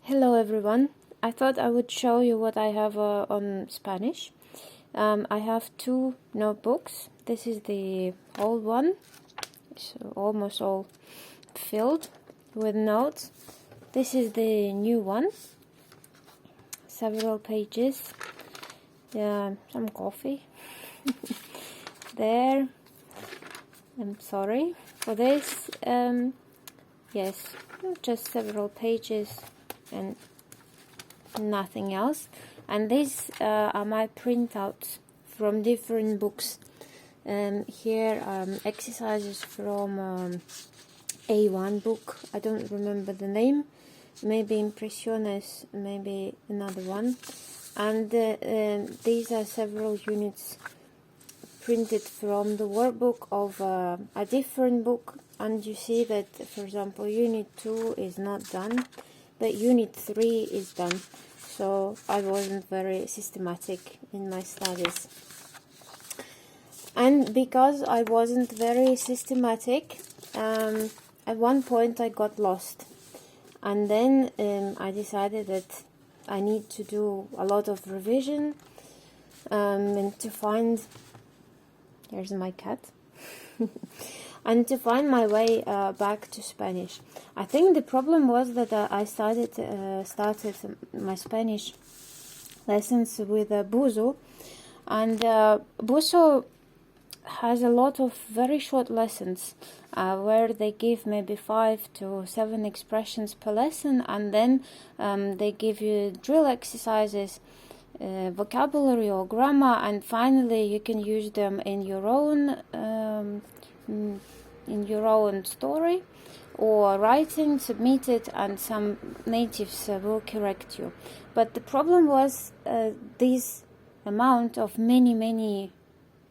Hello everyone. I thought I would show you what I have on Spanish. I have two notebooks. This is the old one. It's almost all filled with notes. This is the new one. Several pages. Some coffee. There. I'm sorry for this. Yes, just several pages and nothing else. And these are my printouts from different books. Here exercises from A1 book. I don't remember the name. Maybe Impresiones, maybe another one. And these are several units printed from the workbook of a different book. And you see that, for example, Unit 2 is not done, but Unit 3 is done. So I wasn't very systematic in my studies. And because I wasn't very systematic, at one point I got lost. And then I decided that I need to do a lot of revision and to find... Here's my cat. And to find my way back to Spanish. I think the problem was that I started my Spanish lessons with Buzo, and Buzo has a lot of very short lessons where they give maybe 5 to 7 expressions per lesson, and then they give you drill exercises, vocabulary or grammar, and finally you can use them in your own story or writing, submit it, and some natives will correct you. But the problem was this amount of many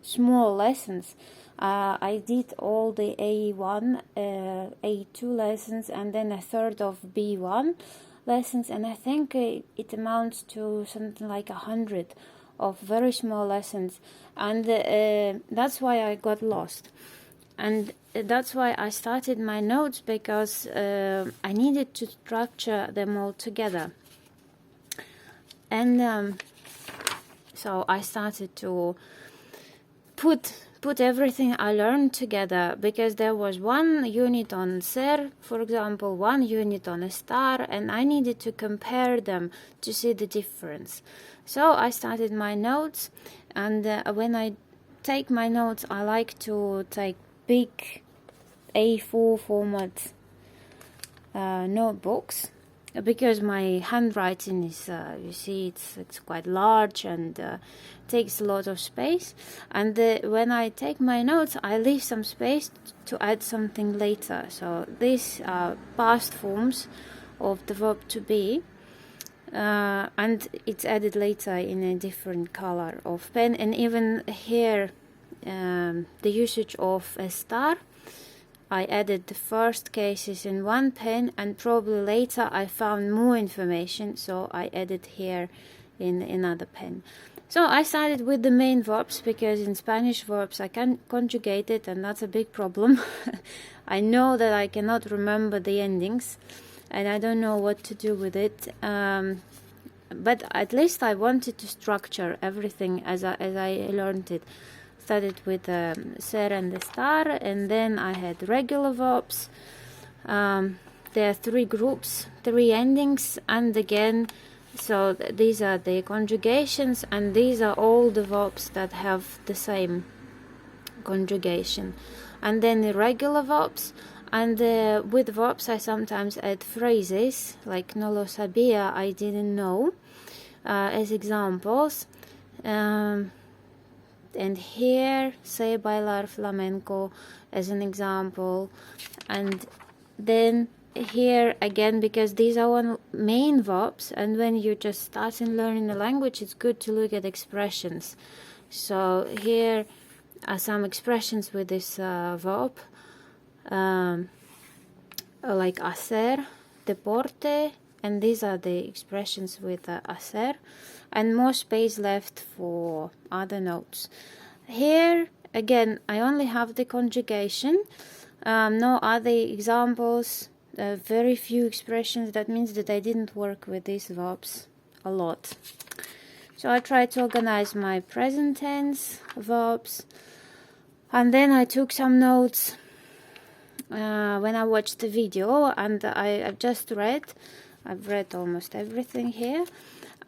small lessons. I did all the A1, A2 lessons, and then a third of B1 lessons, and I think it amounts to something like 100 of very small lessons, and that's why I got lost. And that's why I started my notes, because I needed to structure them all together. And so I started to put everything I learned together, because there was one unit on ser, for example, one unit on a star, and I needed to compare them to see the difference. So I started my notes, and when I take my notes, I like to take big A4 format notebooks, because my handwriting is, you see, it's quite large and takes a lot of space. And when I take my notes, I leave some space to add something later. So these are past forms of the verb to be, and it's added later in a different color of pen. And even here, the usage of a star, I added the first cases in one pen, and probably later I found more information, so I added here in another pen. So I started with the main verbs, because in Spanish verbs I can conjugate it, and that's a big problem. I know that I cannot remember the endings, and I don't know what to do with it. But at least I wanted to structure everything as I learned it. Started with ser and the star, and then I had regular verbs. There are 3 groups, 3 endings, and again, so these are the conjugations, and these are all the verbs that have the same conjugation. And then the regular verbs, and with verbs I sometimes add phrases like no lo sabía, I didn't know, as examples. And here, say bailar flamenco as an example. And then here again, because these are one main verbs, and when you just start in learning the language, it's good to look at expressions. So here are some expressions with this verb, like hacer, deporte, and these are the expressions with hacer, and more space left for other notes. Here again I only have the conjugation, no other examples, very few expressions. That means that I didn't work with these verbs a lot. So I tried to organize my present tense verbs, and then I took some notes when I watched the video, and I've read almost everything here.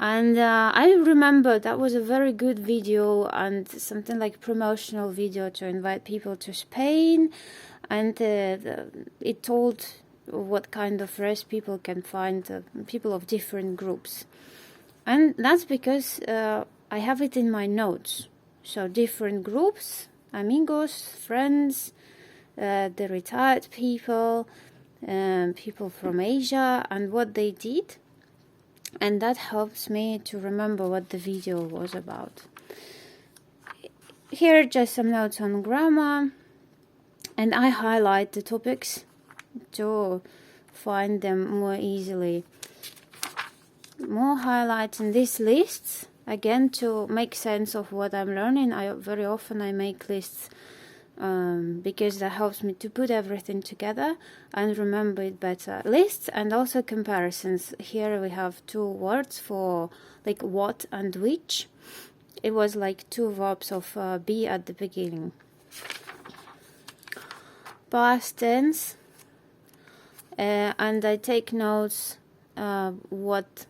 And I remember that was a very good video, and something like promotional video to invite people to Spain, and it told what kind of rest people can find, people of different groups. And that's because I have it in my notes. So different groups, amigos, friends, the retired people, people from Asia, and what they did. And that helps me to remember what the video was about. Here are just some notes on grammar, and I highlight the topics to find them more easily. More highlights in these lists, again, to make sense of what I'm learning. Very often I make lists because that helps me to put everything together and remember it better. Lists and also comparisons. Here we have two words for like what and which. It was like two verbs of be at the beginning. Past tense, and I take notes what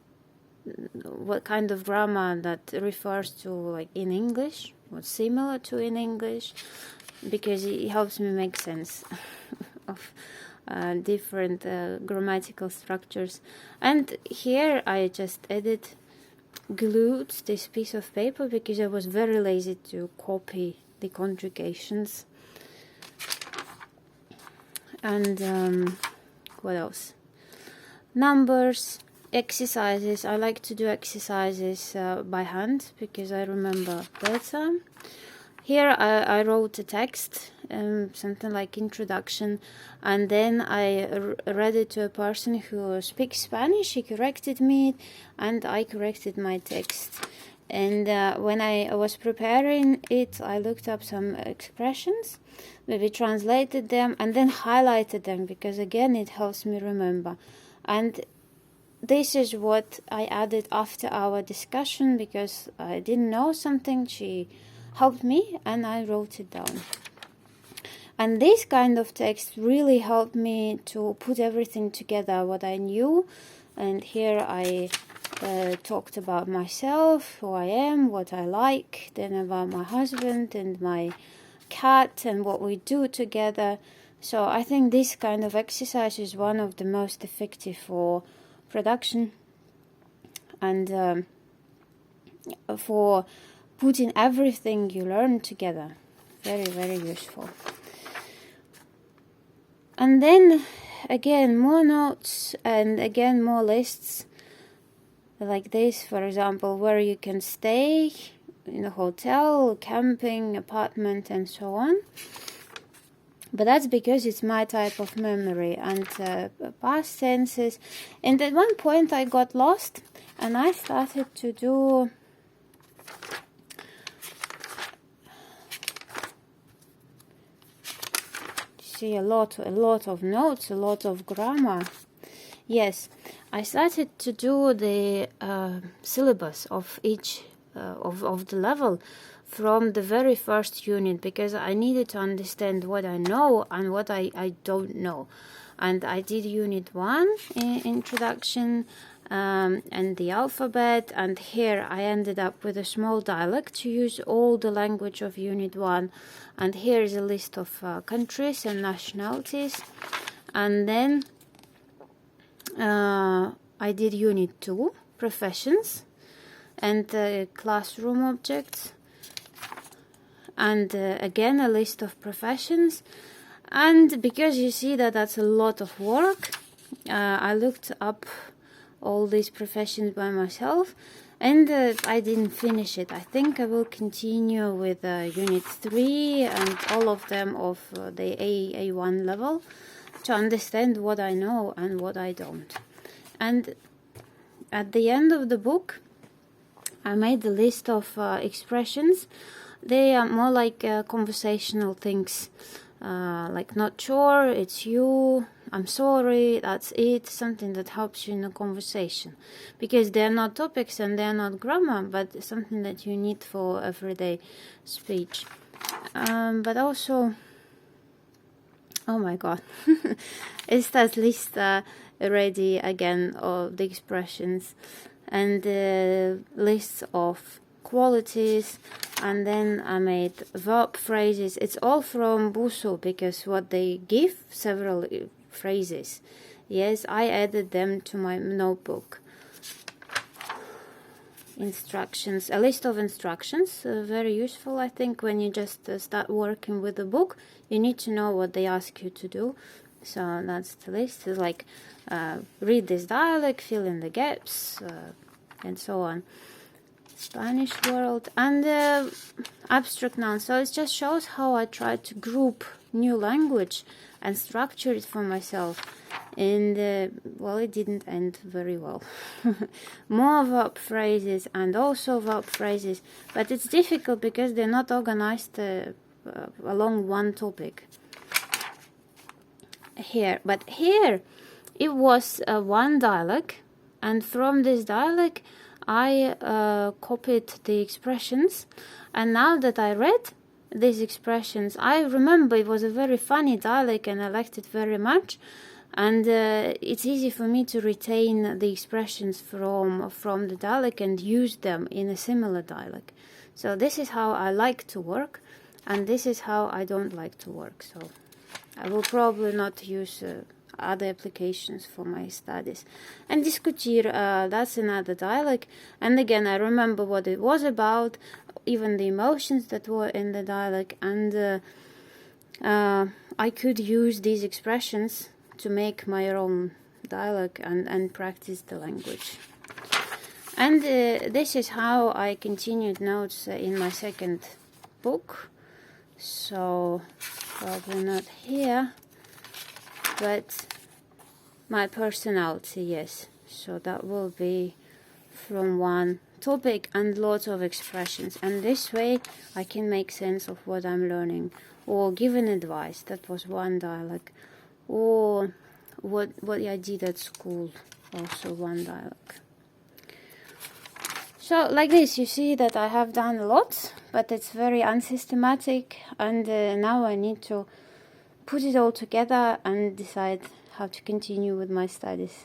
kind of grammar that refers to, like in English, what's similar to in English, because it helps me make sense of different grammatical structures. And here I just glued this piece of paper because I was very lazy to copy the conjugations. And what else? Numbers, exercises. I like to do exercises by hand because I remember better. Here I wrote a text, something like introduction, and then I read it to a person who speaks Spanish. He corrected me, and I corrected my text. And when I was preparing it, I looked up some expressions, maybe translated them, and then highlighted them, because again, it helps me remember. And this is what I added after our discussion, because I didn't know something. She helped me, and I wrote it down. And this kind of text really helped me to put everything together, what I knew. And here I talked about myself, who I am, what I like, then about my husband and my cat and what we do together. So I think this kind of exercise is one of the most effective for production and for putting everything you learn together. Very, very useful. And then again, more notes, and again more lists like this, for example, where you can stay in a hotel, camping, apartment, and so on. But that's because it's my type of memory. And past tenses. And at one point I got lost, and I started to do a lot of notes, a lot of grammar. Yes, I started to do the syllabus of each of the level from the very first unit, because I needed to understand what I know and what I don't know. And I did unit 1 introduction and the alphabet, and here I ended up with a small dialect to use all the language of unit 1. And here is a list of countries and nationalities. And then I did unit 2, professions, and classroom objects, and again a list of professions. And because you see that that's a lot of work, I looked up all these professions by myself, and I didn't finish it. I think I will continue with unit 3 and all of them of the A1 level to understand what I know and what I don't. And at the end of the book, I made a list of expressions. They are more like conversational things. like not sure, it's you, I'm sorry, that's it, something that helps you in a conversation, because they're not topics and they're not grammar, but something that you need for everyday speech. But also, oh my god, is that list ready again of the expressions and the list of qualities, and then I made verb phrases. It's all from Busuu, because what they give several phrases. Yes, I added them to my notebook. Instructions, a list of instructions, very useful, I think, when you just start working with the book. You need to know what they ask you to do. So that's the list. It's like read this dialogue, fill in the gaps, and so on. Spanish world and abstract nouns. So it just shows how I try to group new language and structure it for myself. And well, it didn't end very well. More verb phrases and also verb phrases, but it's difficult because they're not organized along one topic. But here it was one dialogue, and from this dialogue I copied the expressions, and now that I read these expressions, I remember it was a very funny dialogue and I liked it very much, and it's easy for me to retain the expressions from the dialogue and use them in a similar dialogue. So this is how I like to work, and this is how I don't like to work. So I will probably not use other applications for my studies. And discutir, that's another dialogue. And again, I remember what it was about, even the emotions that were in the dialogue. And I could use these expressions to make my own dialogue and practice the language. And this is how I continued notes in my second book. So probably not here, but my personality, yes. So that will be from one topic and lots of expressions, and this way I can make sense of what I'm learning, or give an advice. That was one dialogue. Or what I did at school, also one dialogue. So like this, you see that I have done a lot, but it's very unsystematic, and now I need to put it all together and decide how to continue with my studies.